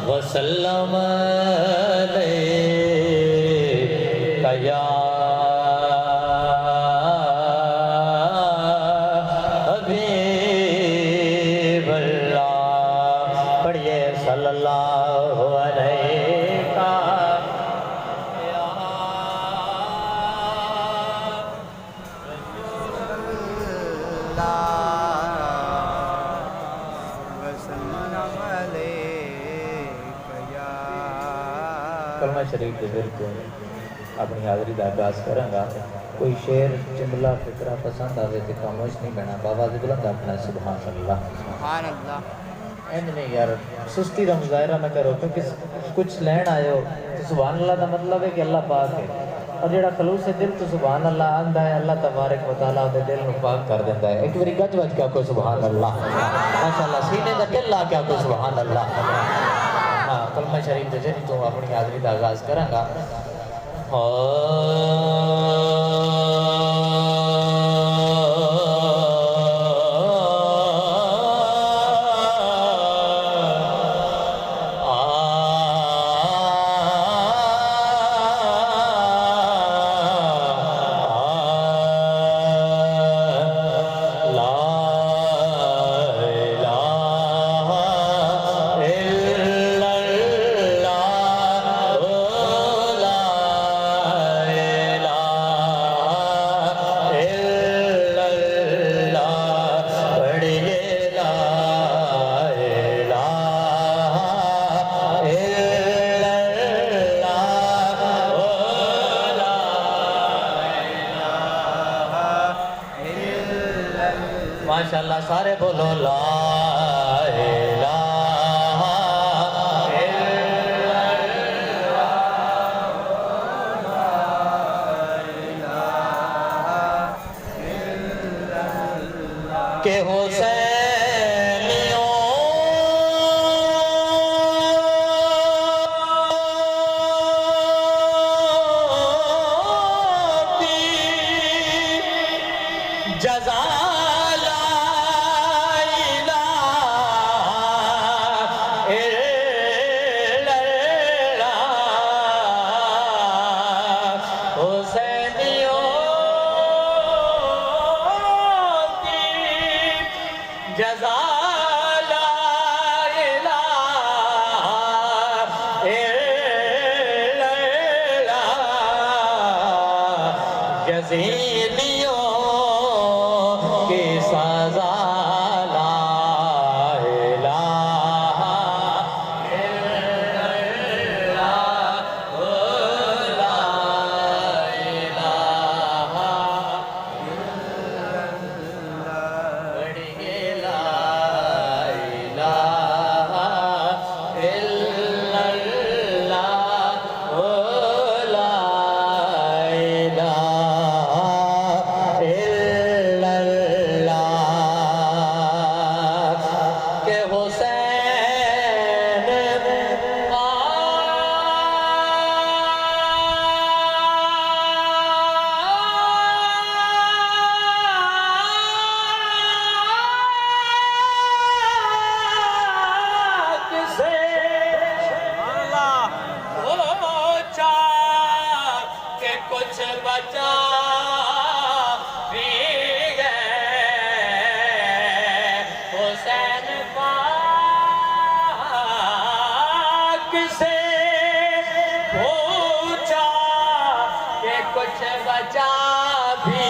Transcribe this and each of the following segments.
वसल्लम या हबीबल्लाह। पढ़िए सल्लल्लाहु अलैहि का कलमा शरीफ के विरद अपनी हाज़री का अभ्यास करांगा। कोई शेर जुमला फिक्रा पसंद आवे तो खामोश नहीं बना। बाबा जी बुलंद अपना सुभान अल्लाह सुभान अल्लाह। इंज नहीं यार सुस्ती का मुजाहरा न करो, क्योंकि कुछ लैन आयो तो सुभान अल्लाह का मतलब है कि अल्लाह पाक है, और जेड़ा खलूस है दिल तो सुभान अल्लाह आंदा है, अल्लाह तबारक व तआला उहदे दिल को पाक कर देता है। एक बारी गज वज क्या कोई सुभान अल्लाह माशाअल्लाह सीने का दिल ला क्या कोई सुभान अल्लाह। हाँ कलमा शरीफ के जरिए तो अपनी हाज़री का आगाज़ करांगा। माशाअल्लाह सारे बोलो ला इलाहा इल्लल्लाह के हुसैनियों की जज़ा जज़ा ला इलाहा इल्लल्लाह यज़ीदियों की सज़ा ला इलाहा इल्लल्लाह ला इलाहा बचा भी गए हुसैन पाक से पूछा कि कुछ बचा भी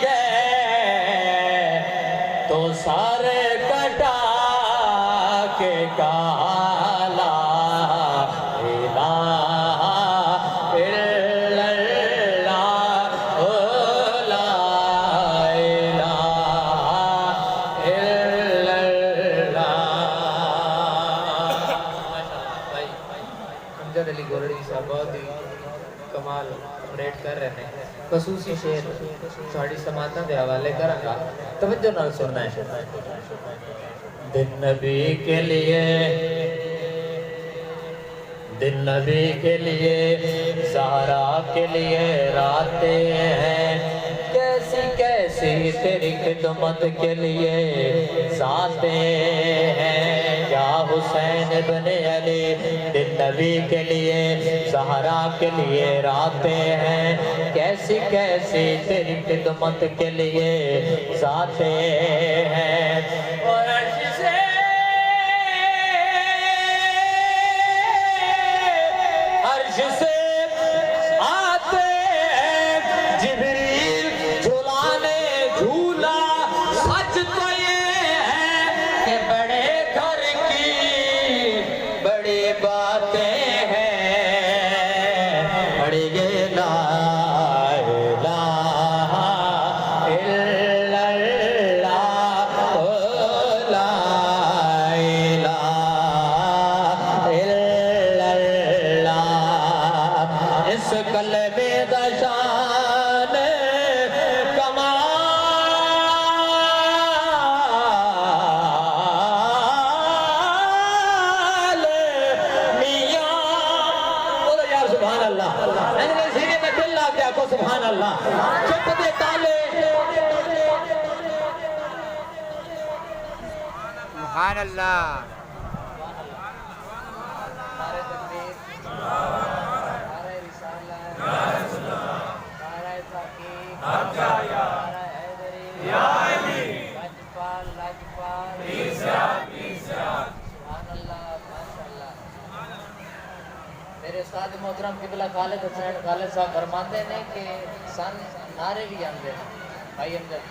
गए तो सारे कटा के काला कमाल रेट कर रहे हैं। खसूसी शेर साड़ी समाता के हवाले करांगा, तवज्जो नाल सुनना है। दिन नबी के लिए, दिन नबी के लिए, ज़हरा के लिए रातें हैं, कैसी कैसी तेरी खिदमत के लिए जाते हैं, या हुसैन इब्ने अली दिन नबी के लिए ज़हरा के लिए राते हैं, कैसी कैसी तेरी खिदमत के लिए जाते हैं। और अर्श से आते हैं जिब्रील झुलाने झूला। सच तो ये है कि बड़े घर की बड़ी बातें हैं, बड़ी ये ला इलाहा इल्लल्लाह, ओ ला इलाहा इल्लल्लाह। इस कलमे दा शान कमाल मियां। बोलो यार सुभान अल्लाह। मैंने सीने में दिल ला के आखो सुभान अल्लाह। चुप दे ताले सुभान अल्लाह। मेरे उस्ताद मोहतरम किबला खालिद हुसैन खालिद साहब फरमाते हैं कि सन नारे भी आते हैं भाई अंदर,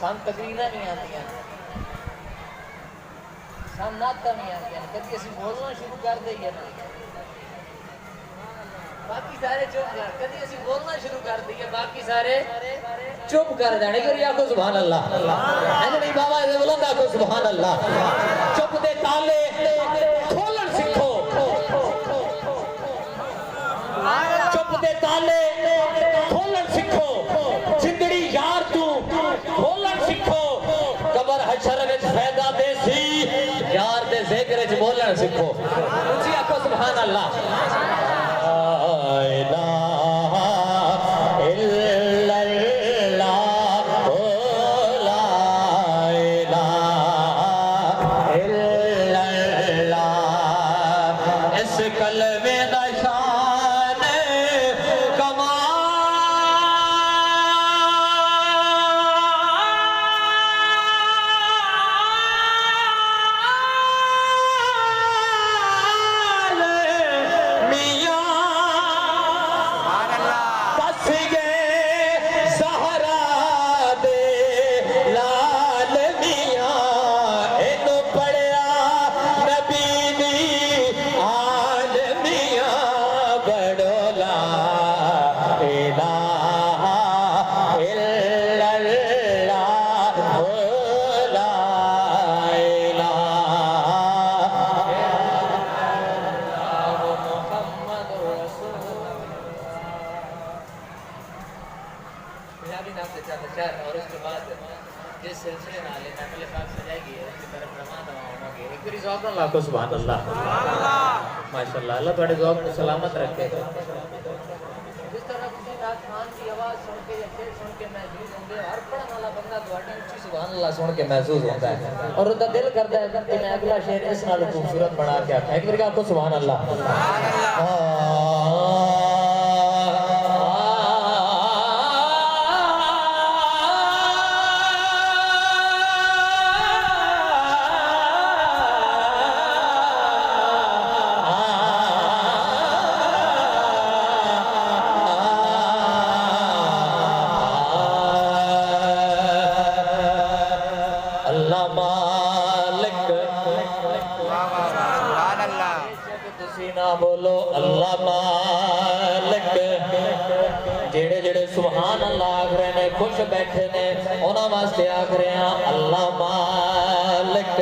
सन तकरीरें भी आती सन नाता भी आती कभी असं बोलना शुरू कर दईए ना, बाकी सारे चुप कर, कभी असं बोलना शुरू कर दईए बाकी सारे चुप कर जाने को। आखो सुभान अल्लाह। नहीं बाबा बुलंद आखो सुभान अल्लाह। चुप दे ताले खोलन सीखो, चुप दे ताले खोलन सीखो, जिंदड़ी यार तू खोलन सीखो, कबर हशर विच फायदा देसी यार दे जिक्र च बोलन सीखो। उची आखो सुभान अल्लाह। ला इलाहा इल्लल्लाह, ओ ला इलाहा इल्लल्लाह। इस कलमे दा शान कमाल मियां। दस गए ज़हरा दे लाल मियां, इनू पढ़िया नबी दी आल मियां। बड़ो ला इलाहा इल्लल्लाह, ओ ला इलाहा मुहम्मद रसूलुल्लाह। पंजाबी नाम से चाहता चार और उसके बाद जिस सिलसिले में आले महफिल पाक सजाएगी उसकी तरफ रवाना होंगे। एक बार ज़ौक़ नाल आखो सुभान अल्लाह। माशाअल्लाह, अल्लाह तुम्हारे ज़ौक़ को सलामत रखे। जिस तरह किसी रात खान की आवाज़ सुन के या शेर सुन के महसूस होंगे, हर पढ़ने वाला बंदा तुम्हारी उच्ची सुभान अल्लाह सुन के महसूस होता है और उसका दिल करता है कि मैं अगला शेर इस नाल खूबसूरत बना के आखा। एक बार आखो सुभान अल्लाह। अल्लाह मालिक सुभान अल्लाह। तुसी ना बोलो अल्लाह मालिक। जेड़े जेड़े सुभान अल्लाह आख रहे ने खुश बैठे ने उन्हां वास्ते आख रहे हैं अल्लाह मालिक।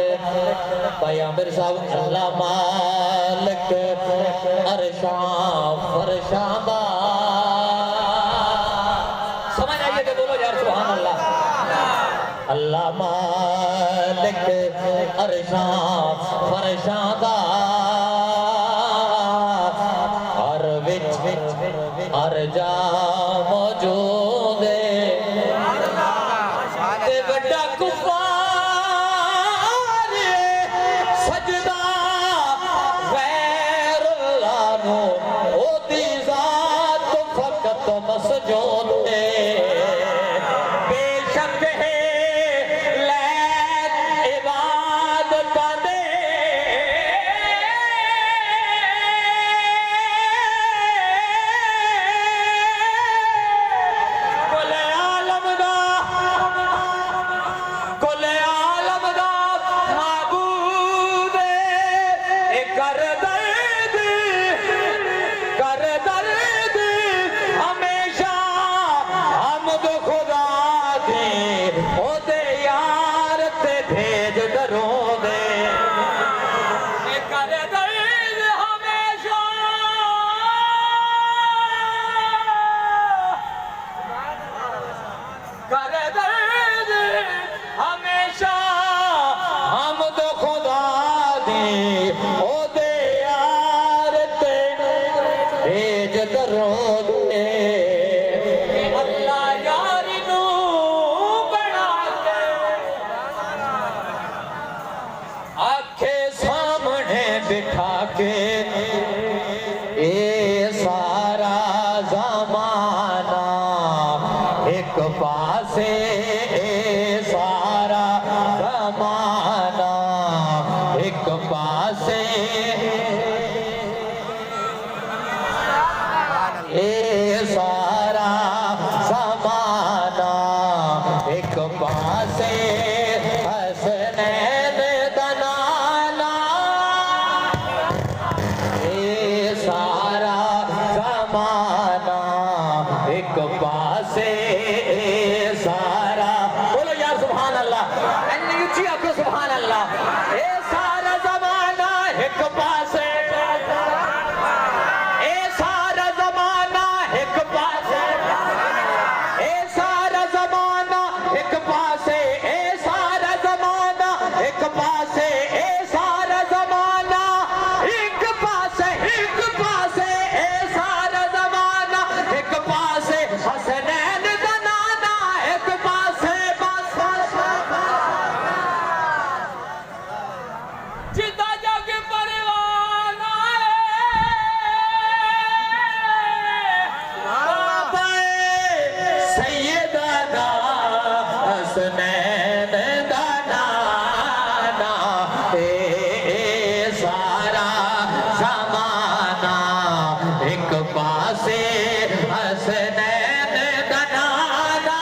भाई आमिर साहब अल्लाह मालिक अरशा फरशा दा। समझ आइए तो बोलो यार सुभान अल्लाह। अल्लाह मालिक अरशा फरशा दा, हर विच हर जा मौजूद है। वड्डा कुफार सजदा गैर लानो ओदी जात फकत मसजूद है बेशक है लैक इबादत दे बिठा के ए सारा जमाना एक पासे ए सारा जमाना एक पासे ए सारा जमाना एक पासे हसनैन दनाना सारा जमाना एक पासे सारा बोलो यार सुभान अल्लाह आपको सुभान अल्लाह ए सारा जमाना एक पासे ए सारा जमाना एक पासे ए सारा जमाना एक पासे ए सारा जमाना एक पासे ए सारा जमाना एक पासे ए सारा जमाना एक पासे हसनैन दनाना एक पासे जिदा जग परवाना सैयदना हसनैन दनाना ए सारा जमाना एक पासे हसनैन दनाना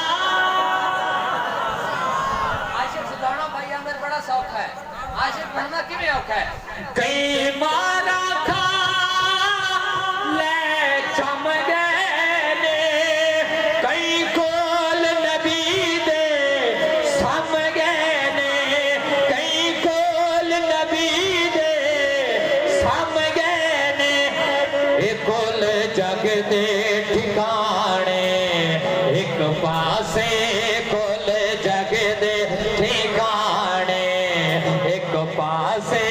आशिक सुधारना भाई मेरे बड़ा शौक है आशिक बनना किमें औखा है कई मारा खा ले चम गए ने कई कोल नबी दे सम गए ने कई कोल नबी दे सम गए ने एक कोल जग दे ठिकाने एक पासे कोल जग दे ठिकाने एक पासे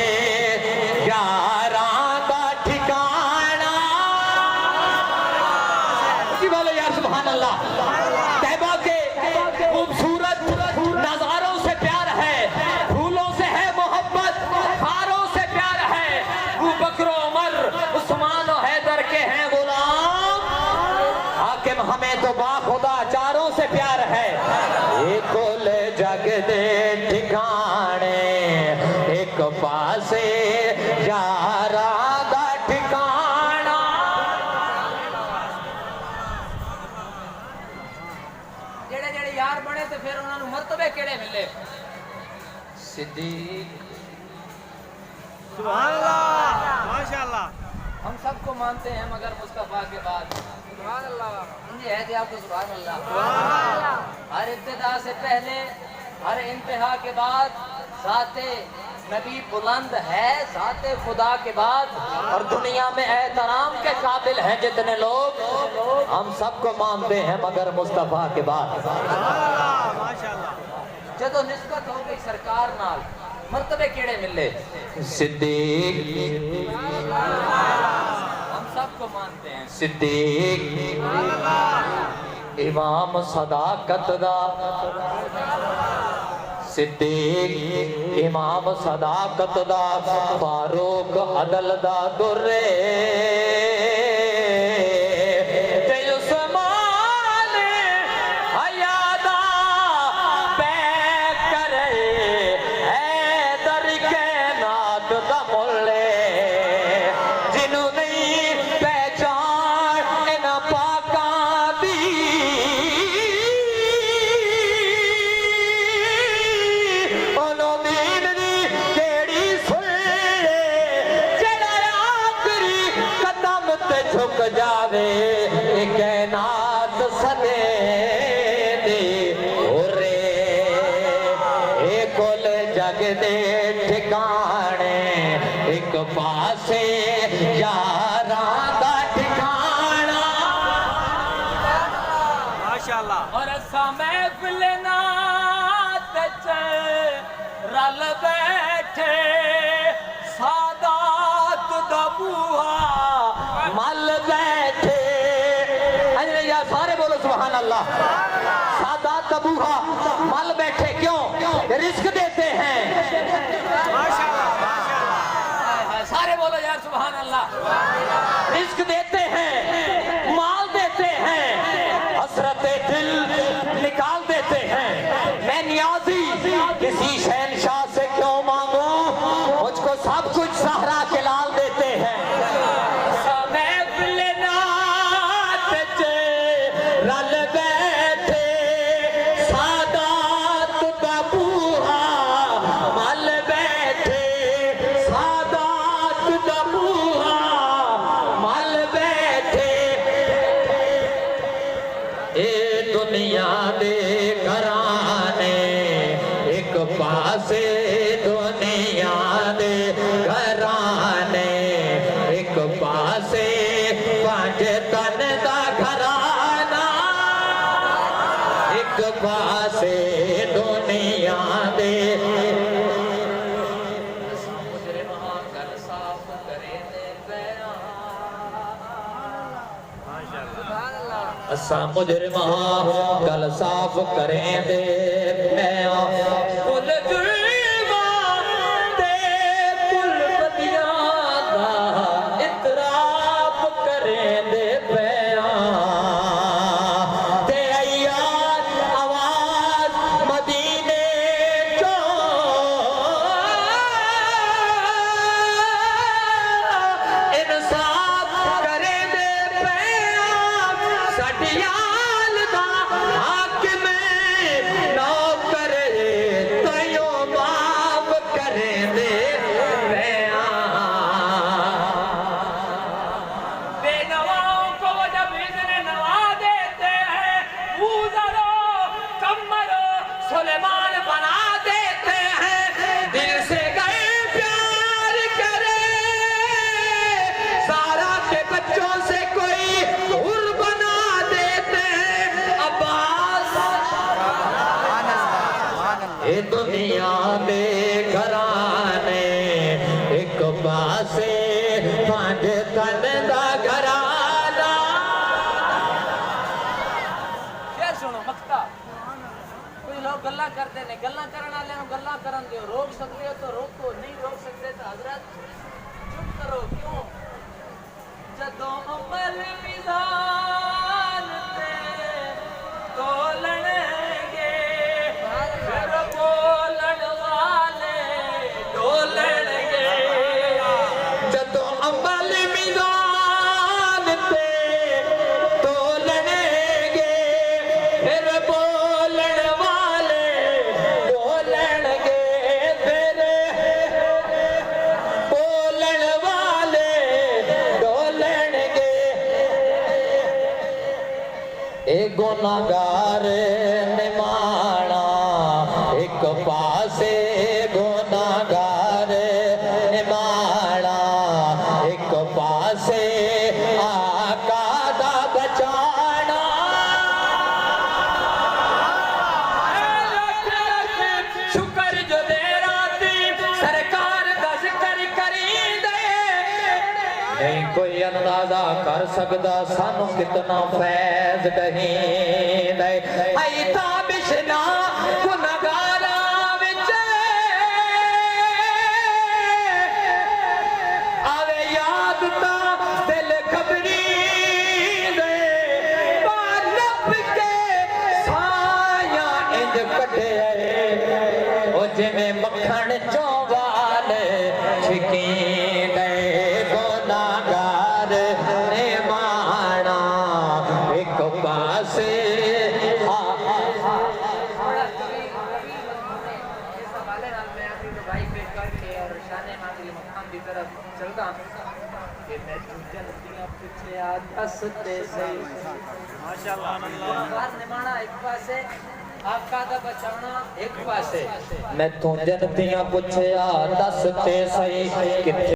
यारां दा ठिकाना की बोलो यार सुभान अल्लाह तैबा के खूबसूरत नजारों से प्यार है फूलों से है मोहब्बत खारों से प्यार है अबू बकर उमर उस्मान और हैदर के हैं गुलाम हाकिम हमें तो बाखुदा चारों से प्यार है एक कुल जग दे ठिकाने एक पासे यारा दा ठिकाना जेड़े जेड़े यार बने तो फिर उन्होंने मर्तबे केड़े मिले सिद्दीक सुभान अल्लाह माशाअल्लाह हम सबको मानते हैं मगर मुस्तफा के बाद सुभान अल्लाह जी है जी आपको सुभान अल्लाह हर इब्तिदा से पहले हर इंतहा के बाद जाते नबी बुलंद है जाते खुदा के बाद और दुनिया में एहतराम के काबिल हैं जितने लोग हम सबको मानते हैं मगर मुस्तफा के बाद माशाअल्लाह जदों निस्बत हो गई सरकार नाल मर्तबे केड़े मिले सिद्दीक हम सबको मानते हैं सिद्दीक इमाम सदाकत दा सिद्दीक इमाम सदाकत दा फारूक अदल दा दुर्रे ते उस्मान हयादा पैक करे हैदर के नात दा मुल्ले जिन्हों नहीं पहचान इन पाका दी झुक जावे कैनात सदे दे ओरे ए कुल जग दे ठिकाने एक पासे यारां दा ठिकाना माशाल्लाह। और असा महफिल नात च रल बैठे सादात दा बूहा मल बैठे या सारे बोलो सुभान अल्लाह। सादात तबूहा मल बैठे क्यों? रिस्क देते हैं। माशाल्लाह माशाल्लाह। सारे बोलो यार सुभान अल्लाह। रिस्क देते हैं, माल देते हैं, हसरत दिल निकाल देते हैं। मैं नियाजी किसी शहनशाह से क्यों मांगू, मुझको सब कुछ सहरा के लाल देते हैं। रल बैठे सादात का बूहा मल बैठे सादात का बूहा मल बैठे ए दुनिया दे घराने एक पासे दुनिया दे घराने एक पासे पांच तन दा घराना एक पासे दुनिया दे असा मुजरिमा गल साफ करें दे दुनिया दे घराने एक पासे पांच तन दा घराना। फिर सुनो मक्ता कोई लोग गल्ला करते ने, गल्ला करने वाले नु गल्ला करन दियो, रोक सकते हो तो रोको, नहीं रोक सकते तो हजरत चुप करो। क्यों? जदों अमल मिजान ते तोलणगे फिर बोलन वाले डोलणगे। जदों अमल मिजान ते तोलणगे फिर बोलन वाले डोलणगे। फिर बोलन वाले डोलणगे। ए गुनाहगार निमाना एक पासे गुनाहगार निमाना एक पासे आका दा बचाना। शुक्र जो दे राती सरकार दा जिक्र करी दे, नहीं कोई अंदाजा कर सकदा सानू कितना फैज दही दे। आई ताबिश ना गुनाहगारा जिमें मक्खन चौवाल छिकी गए गुनाहगार ने माना एक पासे चलता कि मैं जनतियां पीछे आ दसते सही माशाल्लाह निमाना एक पासे आका दा बचाना एक पासे मैं तू जनतियां पूछया दसते सही किथे